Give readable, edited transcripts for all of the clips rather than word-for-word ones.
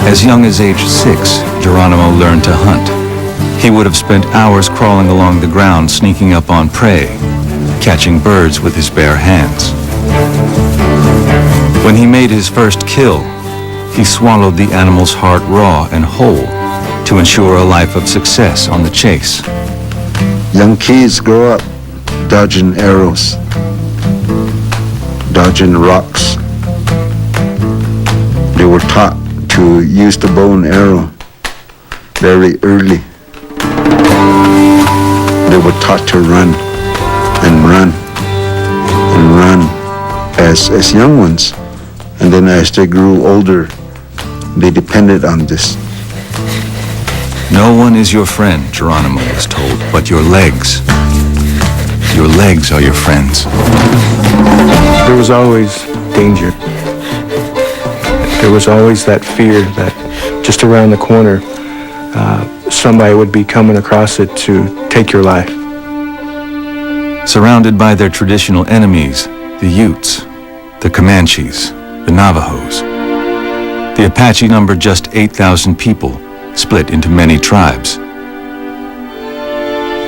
As young as age 6, Geronimo learned to hunt. He would have spent hours crawling along the ground, sneaking up on prey, catching birds with his bare hands. When he made his first kill, he swallowed the animal's heart raw and whole to ensure a life of success on the chase. Young kids grow up dodging arrows, dodging rocks. They were taught to use the bow and arrow very early. They were taught to run and run and run as young ones. And then as they grew older, they depended on this. No one is your friend, Geronimo was told, but your legs. Your legs are your friends. There was always danger. There was always that fear that just around the corner, somebody would be coming across it to take your life. Surrounded by their traditional enemies, the Utes, the Comanches, the Navajos. The Apache numbered just 8,000 people, split into many tribes.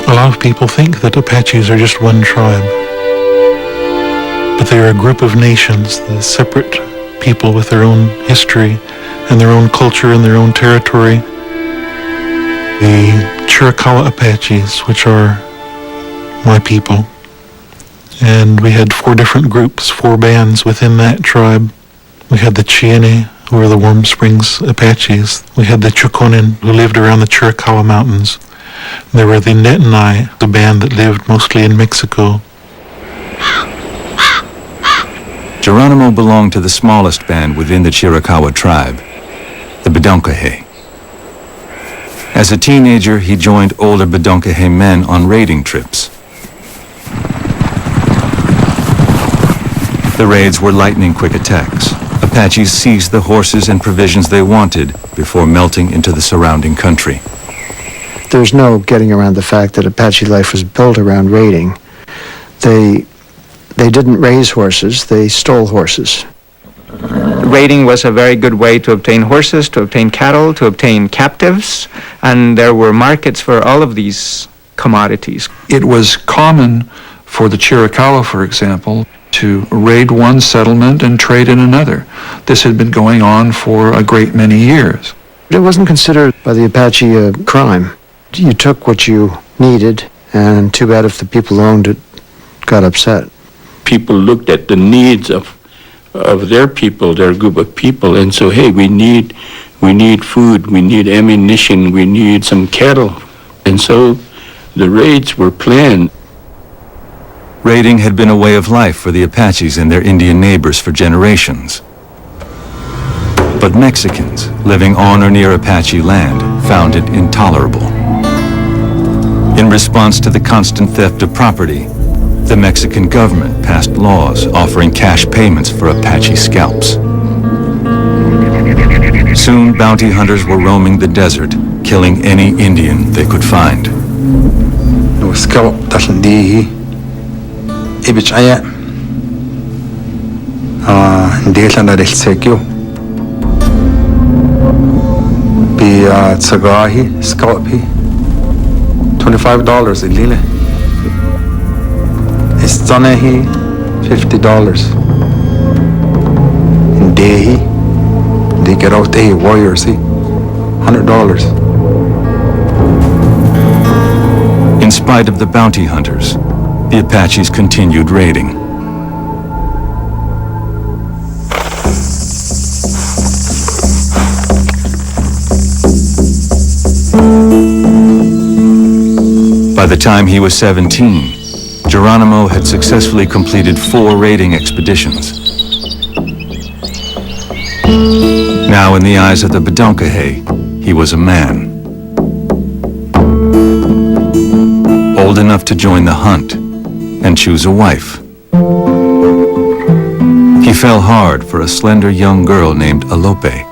A lot of people think that Apaches are just one tribe, but they are a group of nations, the separate people with their own history and their own culture and their own territory. The Chiricahua Apaches, which are my people, and we had 4 different groups, 4 bands within that tribe. We had the Cheyenne, who are the Warm Springs Apaches. We had the Chukonin, who lived around the Chiricahua Mountains. There were the Netanai, the band that lived mostly in Mexico. Geronimo belonged to the smallest band within the Chiricahua tribe, the Bedonkohe. As a teenager, he joined older Bedonkohe men on raiding trips. The raids were lightning-quick attacks. Apaches seized the horses and provisions they wanted before melting into the surrounding country. There's no getting around the fact that Apache life was built around raiding. They didn't raise horses, they stole horses. Raiding was a very good way to obtain horses, to obtain cattle, to obtain captives, and there were markets for all of these commodities. It was common for the Chiricahua, for example, to raid one settlement and trade in another. This had been going on for a great many years. It wasn't considered by the Apache a crime. You took what you needed, and too bad if the people who owned it got upset. People looked at the needs of their people, their group of people, and so, hey, we need food, we need ammunition, we need some cattle. And so the raids were planned. Raiding had been a way of life for the Apaches and their Indian neighbors for generations. But Mexicans living on or near Apache land found it intolerable. In response to the constant theft of property, the Mexican government passed laws offering cash payments for Apache scalps. Soon, bounty hunters were roaming the desert, killing any Indian they could find. No scalp doesn't die. Ibich aya. Ndela na delsekyo. Be tsagahi scalpi. $25 in lile. Istanehi $50. In Dehi, they get out there warriors, $100. In spite of the bounty hunters, the Apaches continued raiding. By the time he was 17, Geronimo had successfully completed 4 raiding expeditions. Now, in the eyes of the Bedonkohe, he was a man. Old enough to join the hunt and choose a wife. He fell hard for a slender young girl named Alope.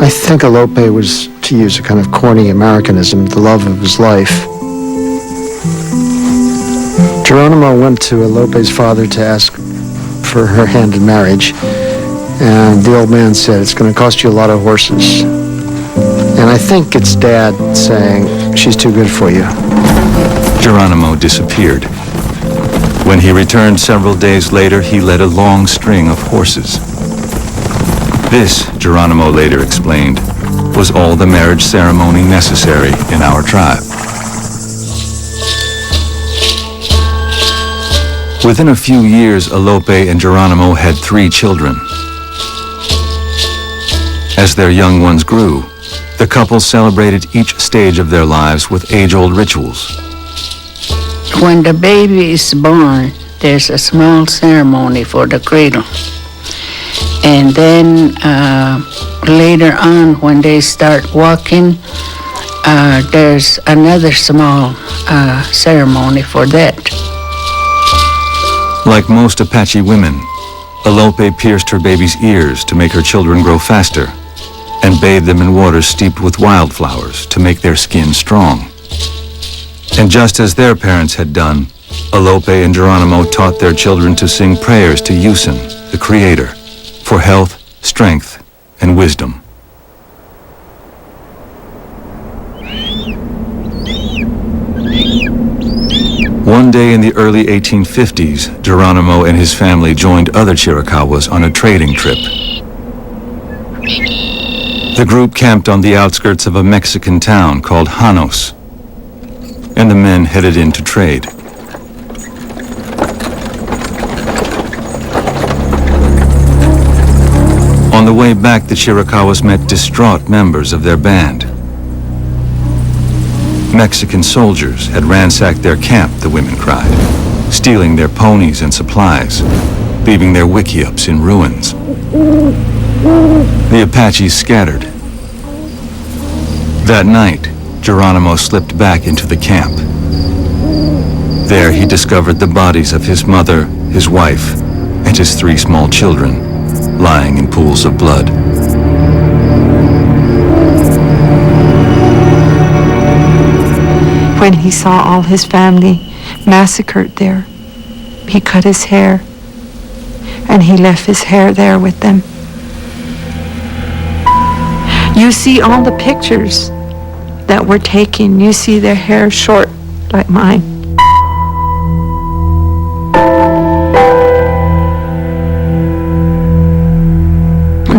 I think Alope was, to use a kind of corny Americanism, the love of his life. Geronimo went to Alope's father to ask for her hand in marriage, And the old man said, it's going to cost you a lot of horses. And I think it's Dad saying, she's too good for you. Geronimo disappeared. When he returned several days later, he led a long string of horses. This, Geronimo later explained, was all the marriage ceremony necessary in our tribe. Within a few years, Alope and Geronimo had 3 children. As their young ones grew, the couple celebrated each stage of their lives with age-old rituals. When the baby is born, there's a small ceremony for the cradle. And then later on, when they start walking, there's another small ceremony for that. Like most Apache women, Alope pierced her baby's ears to make her children grow faster and bathed them in water steeped with wildflowers to make their skin strong. And just as their parents had done, Alope and Geronimo taught their children to sing prayers to Yusen, the Creator, for health, strength, and wisdom. One day in the early 1850s, Geronimo and his family joined other Chiricahuas on a trading trip. The group camped on the outskirts of a Mexican town called Janos, and the men headed in to trade. On the way back, the Chiricahuas met distraught members of their band. Mexican soldiers had ransacked their camp, the women cried, stealing their ponies and supplies, leaving their wickiups in ruins. The Apaches scattered. That night, Geronimo slipped back into the camp. There he discovered the bodies of his mother, his wife, and his 3 small children, lying in pools of blood. When he saw all his family massacred there, he cut his hair, and he left his hair there with them. You see all the pictures that were taken, you see their hair short like mine.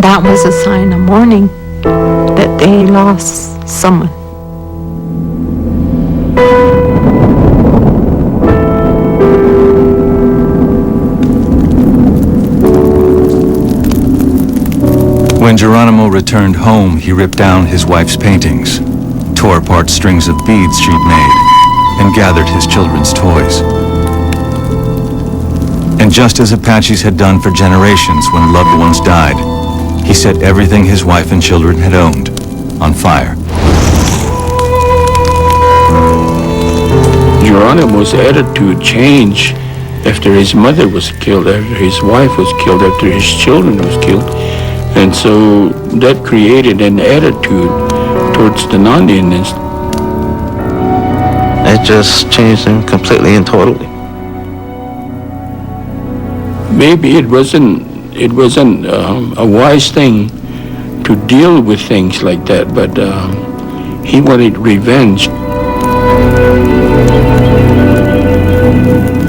That was a sign of mourning that they lost someone. When Geronimo returned home, he ripped down his wife's paintings, tore apart strings of beads she'd made, and gathered his children's toys. And just as Apaches had done for generations when loved ones died, he set everything his wife and children had owned on fire. Geronimo's attitude changed after his mother was killed, after his wife was killed, after his children was killed. And so that created an attitude towards the non-Indians. It just changed him completely and totally. Maybe it wasn't a wise thing to deal with things like that, but he wanted revenge.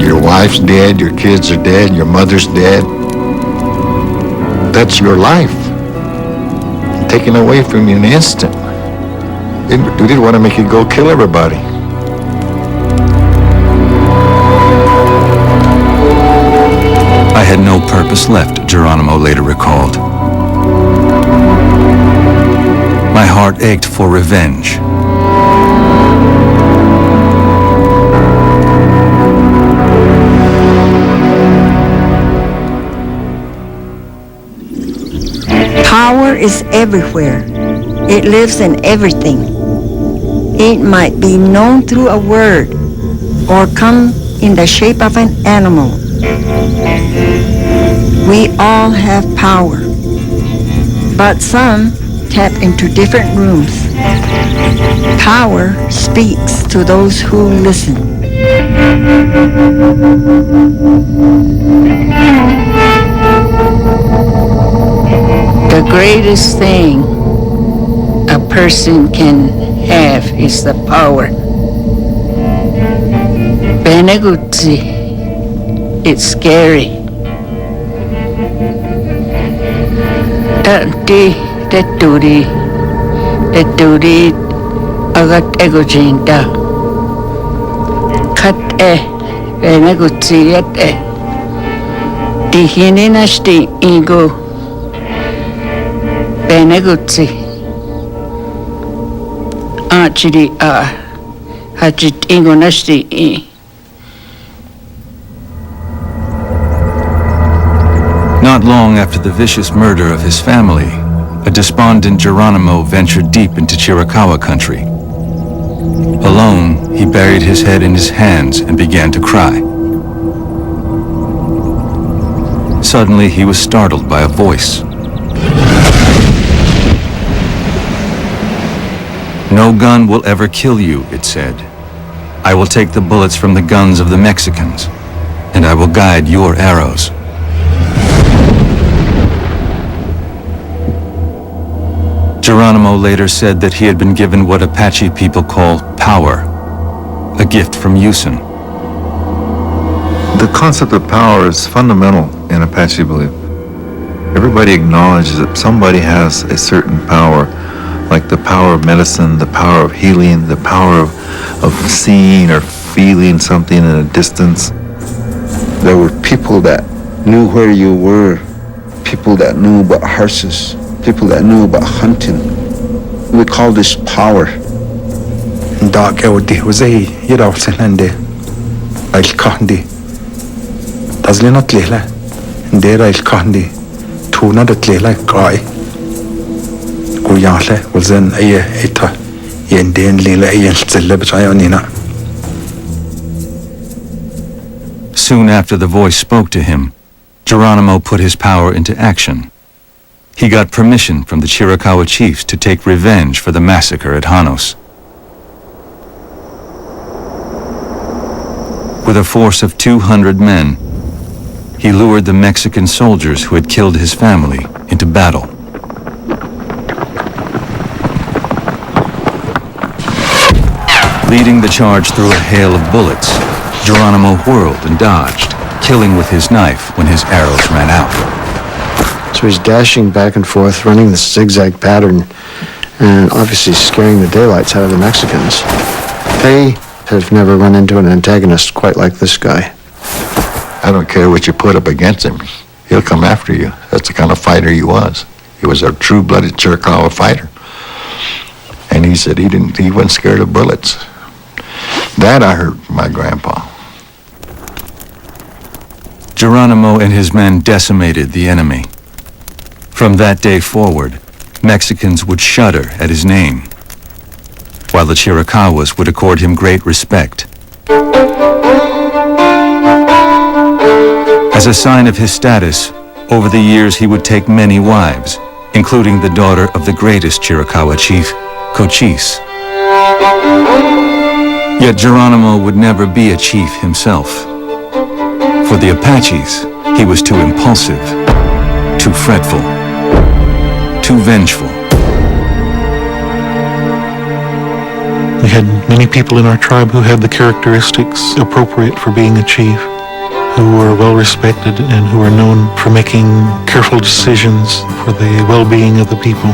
Your wife's dead, your kids are dead, your mother's dead. That's your life. Taken away from you in an instant. We didn't want to make you go kill everybody. I had no purpose left, Geronimo later recalled. My heart ached for revenge. Power is everywhere. It lives in everything. It might be known through a word or come in the shape of an animal. We all have power, but some tap into different rooms. Power speaks to those who listen. The greatest thing a person can have is the power. Beneguzzi, it's scary. Deturi agat egojinta. Kat beneguzzi yet Dihininashti ego beneguzzi. Achidi hachit ego nashti Not long after the vicious murder of his family, a despondent Geronimo ventured deep into Chiricahua country. Alone, he buried his head in his hands and began to cry. Suddenly, he was startled by a voice. "No gun will ever kill you," it said. "I will take the bullets from the guns of the Mexicans, and I will guide your arrows." Geronimo later said that he had been given what Apache people call power, a gift from Usen. The concept of power is fundamental in Apache belief. Everybody acknowledges that somebody has a certain power, like the power of medicine, the power of healing, the power of seeing or feeling something in a distance. There were people that knew where you were, people that knew about horses, people that knew about hunting. We call this power. Dark Ewdi was a Yidalselande, like Condi. Doesn't not lila, and there I Condi, Tuna that lila cry. Guyale was then a eta, Yenden lila a celebration. Soon after the voice spoke to him, Geronimo put his power into action. He got permission from the Chiricahua chiefs to take revenge for the massacre at Janos. With a force of 200 men, he lured the Mexican soldiers who had killed his family into battle. Leading the charge through a hail of bullets, Geronimo whirled and dodged, killing with his knife when his arrows ran out. So he's dashing back and forth, running this zigzag pattern, and obviously scaring the daylights out of the Mexicans. They have never run into an antagonist quite like this guy. I don't care what you put up against him. He'll come after you. That's the kind of fighter he was. He was a true-blooded Chiricahua fighter. And he said he wasn't scared of bullets. That I heard from my grandpa. Geronimo and his men decimated the enemy. From that day forward, Mexicans would shudder at his name, while the Chiricahuas would accord him great respect. As a sign of his status, over the years he would take many wives, including the daughter of the greatest Chiricahua chief, Cochise. Yet Geronimo would never be a chief himself. For the Apaches, he was too impulsive, too fretful, too vengeful. We had many people in our tribe who had the characteristics appropriate for being a chief, who were well respected and who were known for making careful decisions for the well-being of the people.